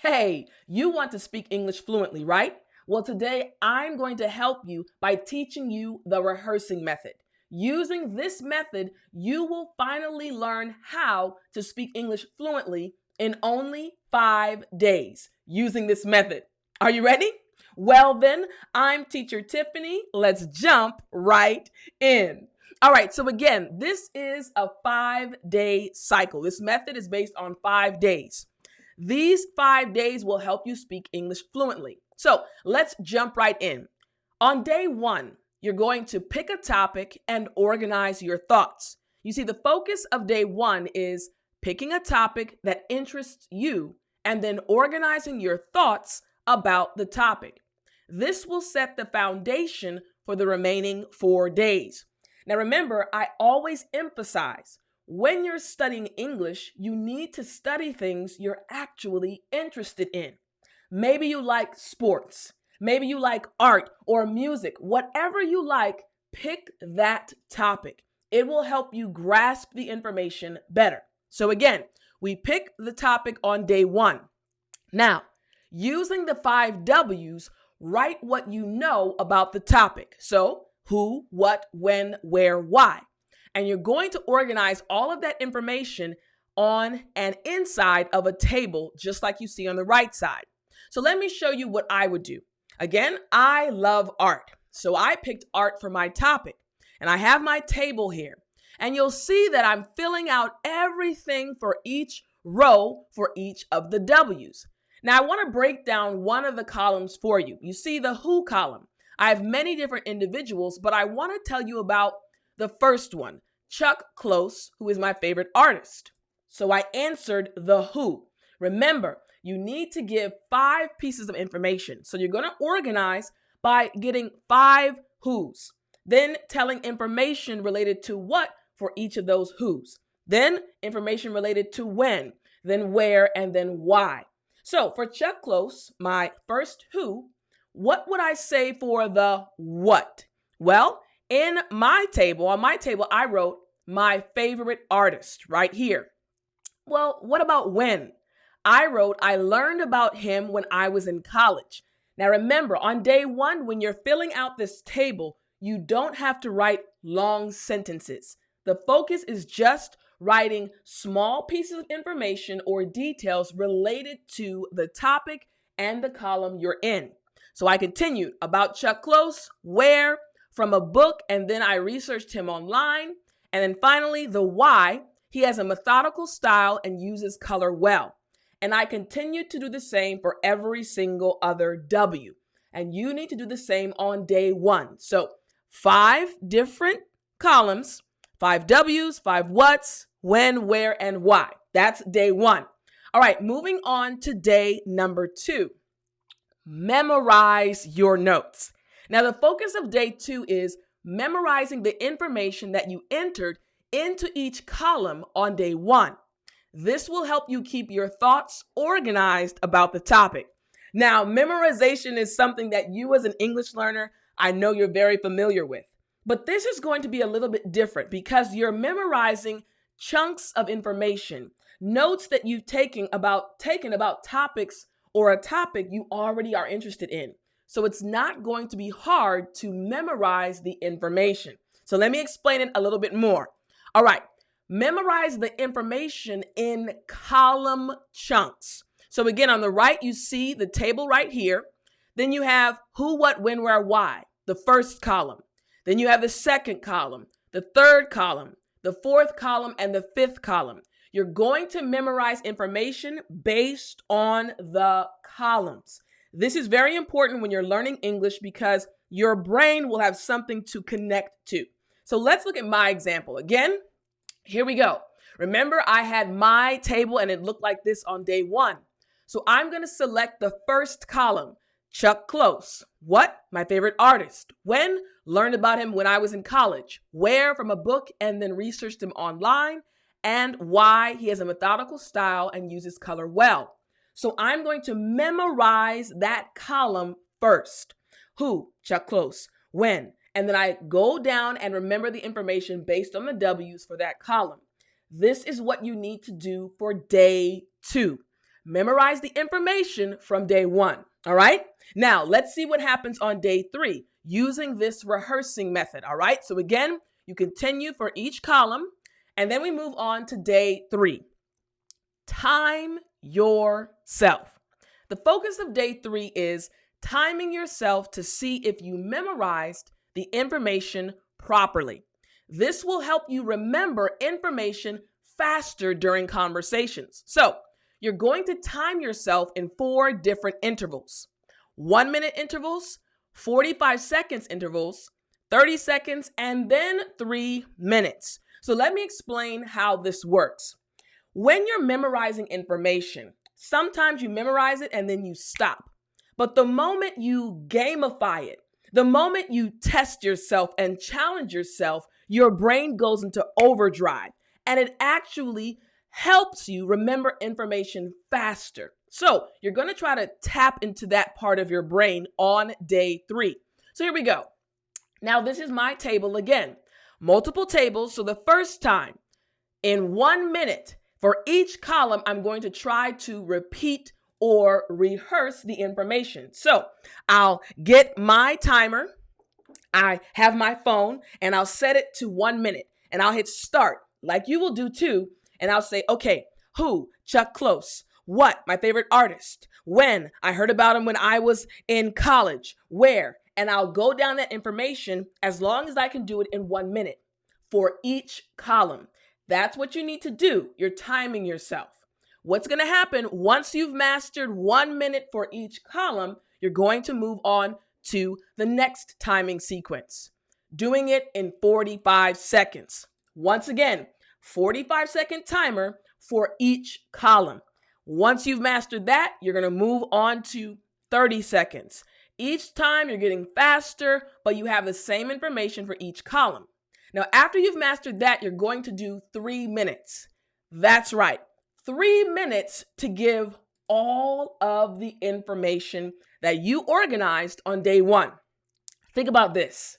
Hey, you want to speak English fluently, right? Well, today I'm going to help you by teaching you the rehearsing method. Using this method, you will finally learn how to speak English fluently in only 5 days using this method. Are you ready? Well, then, I'm teacher Tiffani. Let's jump right in. All right, so again, this is a 5-day cycle. This method is based on 5 days. These 5 days will help you speak English fluently. So let's jump right in. On day 1, you're going to pick a topic and organize your thoughts. You see, the focus of day 1 is picking a topic that interests you and then organizing your thoughts about the topic. This will set the foundation for the remaining 4 days. Now remember, I always emphasize when you're studying English, you need to study things you're actually interested in. Maybe you like sports, maybe you like art or music. Whatever you like, pick that topic. It will help you grasp the information better. So again, we pick the topic on day 1. Now, using the 5 W's, write what you know about the topic. So, who, what, when, where, why. And you're going to organize all of that information on and inside of a table, just like you see on the right side. So let me show you what I would do. Again, I love art. So I picked art for my topic. And I have my table here. And you'll see that I'm filling out everything for each row for each of the W's. Now, I want to break down one of the columns for you. You see the who column. I have many different individuals, but I want to tell you about the first one, Chuck Close, who is my favorite artist. So I answered the who. Remember, you need to give 5 pieces of information. So you're going to organize by getting 5 who's, then telling information related to what for each of those who's, then information related to when, then where, and then why. So for Chuck Close, my first who, what would I say for the what? Well, on my table, I wrote my favorite artist right here. Well, what about when? I wrote, I learned about him when I was in college. Now remember, on day 1, when you're filling out this table, you don't have to write long sentences. The focus is just writing small pieces of information or details related to the topic and the column you're in. So I continued about Chuck Close, where, from a book, and then I researched him online. And then finally, the why. He has a methodical style and uses color well. And I continued to do the same for every single other W. And you need to do the same on day 1. So 5 different columns, 5 W's, 5 what's, when, where, and why. That's day 1. All right, moving on to day number 2. Memorize your notes. Now, the focus of day 2 is memorizing the information that you entered into each column on day 1. This will help you keep your thoughts organized about the topic. Now, memorization is something that you as an English learner, I know you're very familiar with. But this is going to be a little bit different because you're memorizing chunks of information, notes that you've taken about topics or a topic you already are interested in. So it's not going to be hard to memorize the information. So let me explain it a little bit more. All right, memorize the information in column chunks. So again, on the right, you see the table right here. Then you have who, what, when, where, why, the first column. Then you have the second column, the third column, the fourth column, and the 5th column. You're going to memorize information based on the columns. This is very important when you're learning English because your brain will have something to connect to. So let's look at my example. Again, here we go. Remember, I had my table and it looked like this on day 1. So I'm going to select the first column, Chuck Close. What? My favorite artist. When? Learned about him when I was in college. Where? From a book, and then researched him online. And why? He has a methodical style and uses color well. So I'm going to memorize that column first. Who? Chuck Close. When? And then I go down and remember the information based on the W's for that column. This is what you need to do for day 2. memorize the information from day 1. All right. Now let's see what happens on day 3 using this rehearsing method. All right. So again, you continue for each column and then we move on to day 3. Time yourself. The focus of day 3 is timing yourself to see if you memorized the information properly. This will help you remember information faster during conversations. So you're going to time yourself in 4 different intervals: 1-minute intervals, 45 seconds intervals, 30 seconds, and then 3 minutes. So let me explain how this works. When you're memorizing information, sometimes you memorize it and then you stop. But the moment you gamify it, the moment you test yourself and challenge yourself, your brain goes into overdrive and it actually helps you remember information faster. So you're going to try to tap into that part of your brain on day 3. So here we go. Now this is my table again. Multiple tables. So the first time in 1 minute for each column, I'm going to try to repeat or rehearse the information. So I'll get my timer. I have my phone and I'll set it to 1 minute and I'll hit start like you will do too. And I'll say, okay, who? Chuck Close. What? My favorite artist. When? I heard about him when I was in college. Where? And I'll go down that information as long as I can do it in 1 minute for each column. That's what you need to do. You're timing yourself. What's going to happen once you've mastered 1 minute for each column, you're going to move on to the next timing sequence, doing it in 45 seconds. Once again, 45-second timer for each column. Once you've mastered that, you're going to move on to 30 seconds. Each time you're getting faster, but you have the same information for each column. Now, after you've mastered that, you're going to do 3 minutes. That's right. 3 minutes to give all of the information that you organized on day 1. Think about this.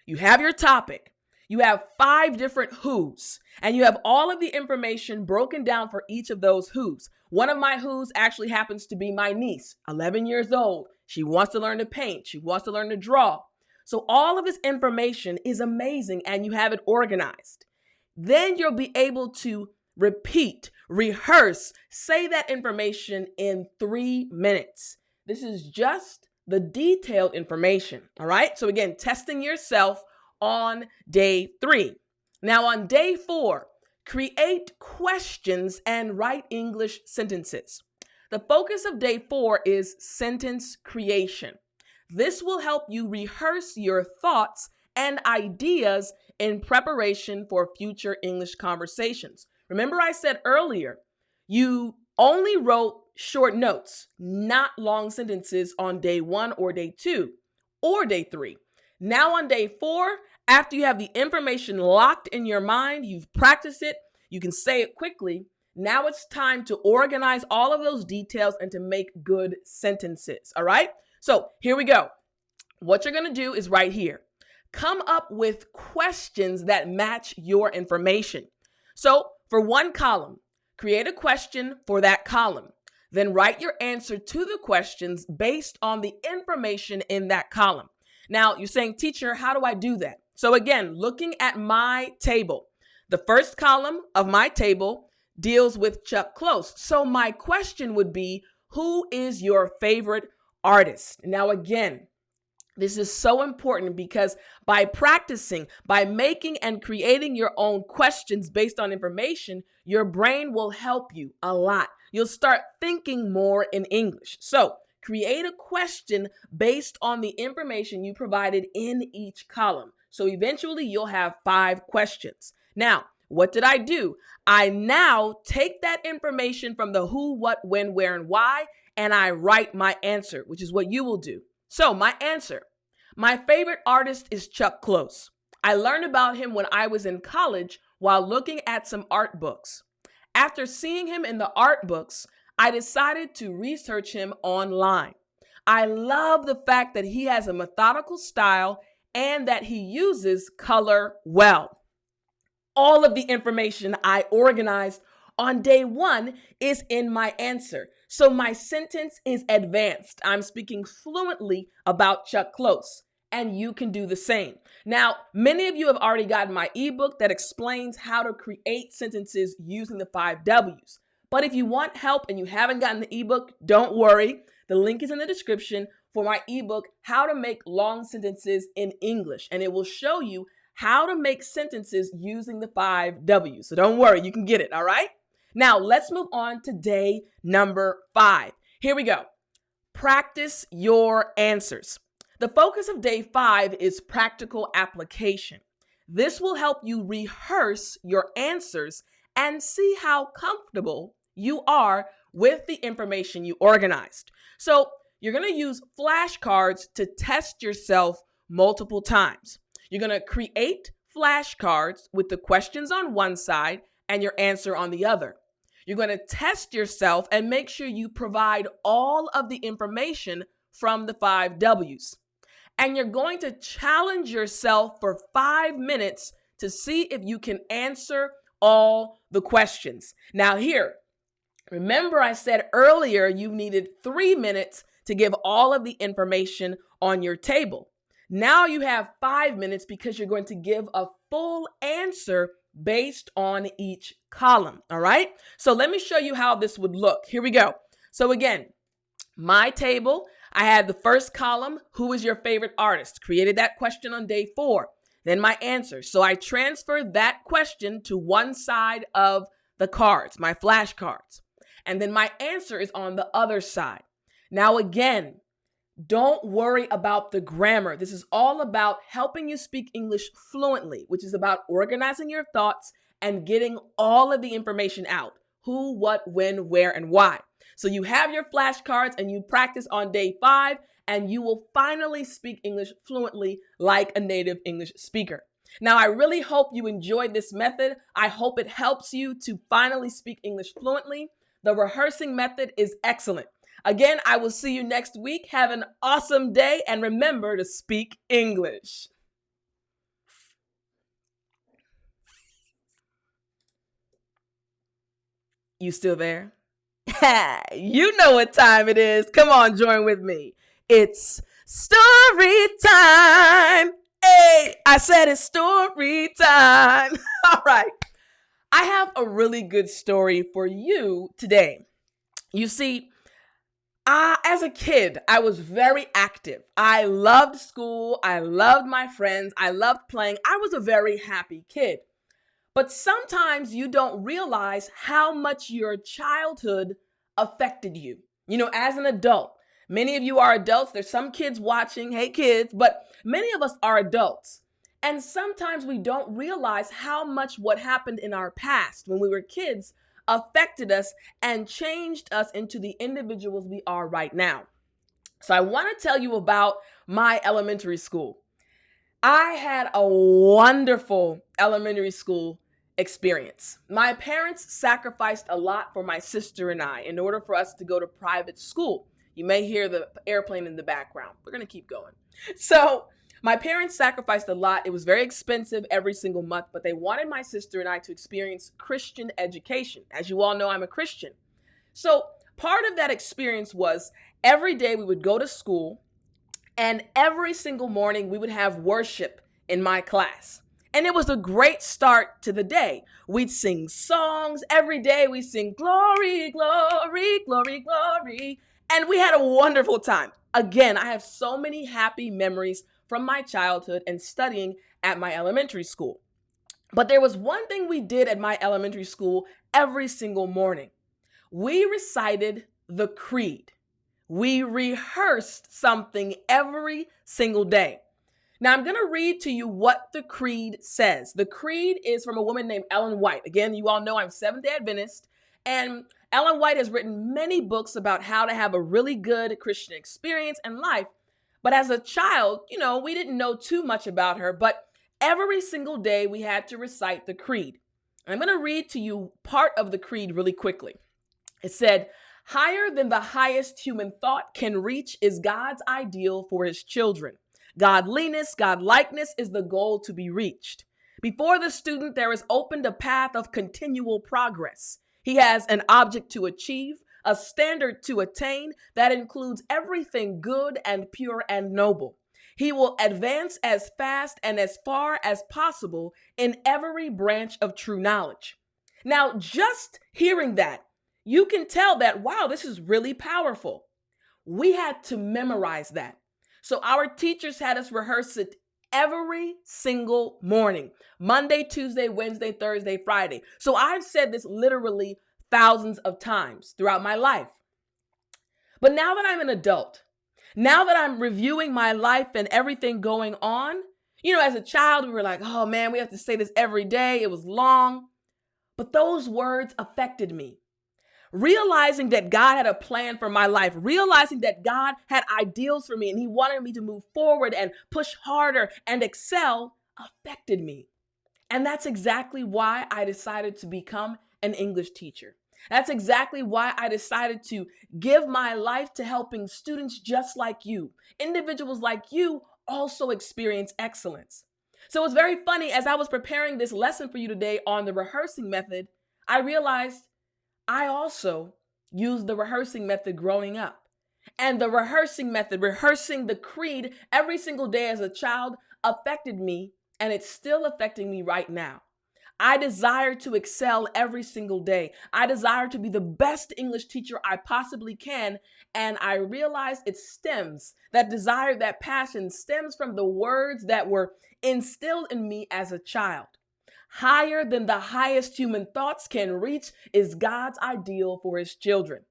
You have your topic. You have 5 different who's, and you have all of the information broken down for each of those who's. One of my who's actually happens to be my niece, 11 years old. She wants to learn to paint. She wants to learn to draw. So all of this information is amazing and you have it organized. Then you'll be able to repeat, rehearse, say that information in 3 minutes. This is just the detailed information, all right? So again, testing yourself on day 3. Now on day 4, create questions and write English sentences. The focus of day 4 is sentence creation. This will help you rehearse your thoughts and ideas in preparation for future English conversations. Remember I said earlier, you only wrote short notes, not long sentences on day 1 or day 2 or day 3. Now on day 4, after you have the information locked in your mind, you've practiced it, you can say it quickly. Now it's time to organize all of those details and to make good sentences. All right? So here we go. What you're going to do is right here. Come up with questions that match your information. So for one column, create a question for that column. Then write your answer to the questions based on the information in that column. Now you're saying, teacher, how do I do that? So again, looking at my table, the first column of my table deals with Chuck Close. So my question would be, who is your favorite artist? Now, again, this is so important because by practicing, by making and creating your own questions based on information, your brain will help you a lot. You'll start thinking more in English. So create a question based on the information you provided in each column. So eventually you'll have 5 questions. Now, what did I do? I now take that information from the who, what, when, where, and why, and I write my answer, which is what you will do. So my answer, my favorite artist is Chuck Close. I learned about him when I was in college while looking at some art books. After seeing him in the art books, I decided to research him online. I love the fact that he has a methodical style and that he uses color well. All of the information I organized on day 1 is in my answer. So my sentence is advanced. I'm speaking fluently about Chuck Close, and you can do the same. Now, many of you have already gotten my ebook that explains how to create sentences using the 5 W's. But if you want help and you haven't gotten the ebook, don't worry. The link is in the description for my ebook, How to Make Long Sentences in English, and it will show you how to make sentences using the 5 W's. So don't worry, you can get it, all right? Now, let's move on to day number 5. Here we go. Practice your answers. The focus of day 5 is practical application. This will help you rehearse your answers and see how comfortable you are with the information you organized. So you're going to use flashcards to test yourself multiple times. You're going to create flashcards with the questions on one side and your answer on the other. You're going to test yourself and make sure you provide all of the information from the 5 W's. And you're going to challenge yourself for 5 minutes to see if you can answer all the questions. Now here, remember I said earlier you needed 3 minutes to give all of the information on your table. Now you have 5 minutes because you're going to give a full answer based on each column, all right? So let me show you how this would look. Here we go. So again, my table, I had the first column, who is your favorite artist? Created that question on day 4. Then my answer. So I transferred that question to one side of the cards, my flashcards. And then my answer is on the other side. Now again, don't worry about the grammar. This is all about helping you speak English fluently, which is about organizing your thoughts and getting all of the information out. Who, what, when, where, and why. So you have your flashcards and you practice on day 5, and you will finally speak English fluently like a native English speaker. Now, I really hope you enjoyed this method. I hope it helps you to finally speak English fluently. The rehearsing method is excellent. Again, I will see you next week. Have an awesome day, and remember to speak English. You still there? You know what time it is. Come on, join with me. It's story time. Hey, I said it's story time. All right. I have a really good story for you today. You see, as a kid, I was very active. I loved school. I loved my friends. I loved playing. I was a very happy kid. But sometimes you don't realize how much your childhood affected you. You know, as an adult, many of you are adults. There's some kids watching. Hey, kids. But many of us are adults. And sometimes we don't realize how much what happened in our past when we were kids affected us and changed us into the individuals we are right now. So I want to tell you about my elementary school. I had a wonderful elementary school experience. My parents sacrificed a lot for my sister and I in order for us to go to private school. You may hear the airplane in the background. We're going to keep going. So my parents sacrificed a lot. It was very expensive every single month, but they wanted my sister and I to experience Christian education. As you all know, I'm a Christian. So part of that experience was every day we would go to school, and every single morning we would have worship in my class. And it was a great start to the day. We'd sing songs every day. We sing glory, glory, glory, glory. And we had a wonderful time. Again, I have so many happy memories from my childhood and studying at my elementary school. But there was one thing we did at my elementary school every single morning. We recited the creed. We rehearsed something every single day. Now, I'm going to read to you what the creed says. The creed is from a woman named Ellen White. Again, you all know I'm Seventh-day Adventist, and Ellen White has written many books about how to have a really good Christian experience and life. But as a child, we didn't know too much about her, but every single day we had to recite the creed. I'm going to read to you part of the creed really quickly. It said, "Higher than the highest human thought can reach is God's ideal for his children. Godliness, godlikeness is the goal to be reached. Before the student, there is opened a path of continual progress. He has an object to achieve, a standard to attain that includes everything good and pure and noble. He will advance as fast and as far as possible in every branch of true knowledge. Now, just hearing that, you can tell that, wow, this is really powerful. We had to memorize that. So our teachers had us rehearse it every single morning, Monday, Tuesday, Wednesday, Thursday, Friday. So I've said this literally thousands of times throughout my life. But now that I'm an adult, now that I'm reviewing my life and everything going on, as a child, we were like, oh man, we have to say this every day. It was long. But those words affected me. Realizing that God had a plan for my life, realizing that God had ideals for me and He wanted me to move forward and push harder and excel affected me. And that's exactly why I decided to become an English teacher. That's exactly why I decided to give my life to helping students just like you, individuals like you also experience excellence. So it's very funny, as I was preparing this lesson for you today on the rehearsing method, I realized I also used the rehearsing method growing up. And the rehearsing method, rehearsing the creed every single day as a child affected me, and it's still affecting me right now. I desire to excel every single day. I desire to be the best English teacher I possibly can. And I realize that desire, that passion stems from the words that were instilled in me as a child. Higher than the highest human thoughts can reach is God's ideal for His children.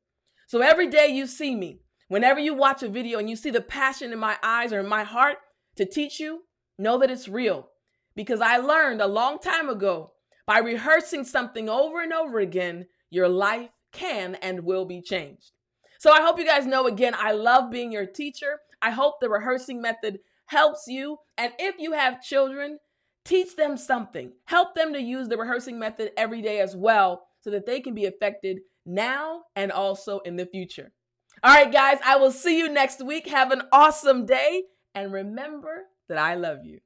So every day you see me, whenever you watch a video and you see the passion in my eyes or in my heart to teach you, know that it's real. Because I learned a long time ago, by rehearsing something over and over again, your life can and will be changed. So I hope you guys know, again, I love being your teacher. I hope the rehearsing method helps you. And if you have children, teach them something. Help them to use the rehearsing method every day as well, so that they can be affected now and also in the future. All right, guys, I will see you next week. Have an awesome day. And remember that I love you.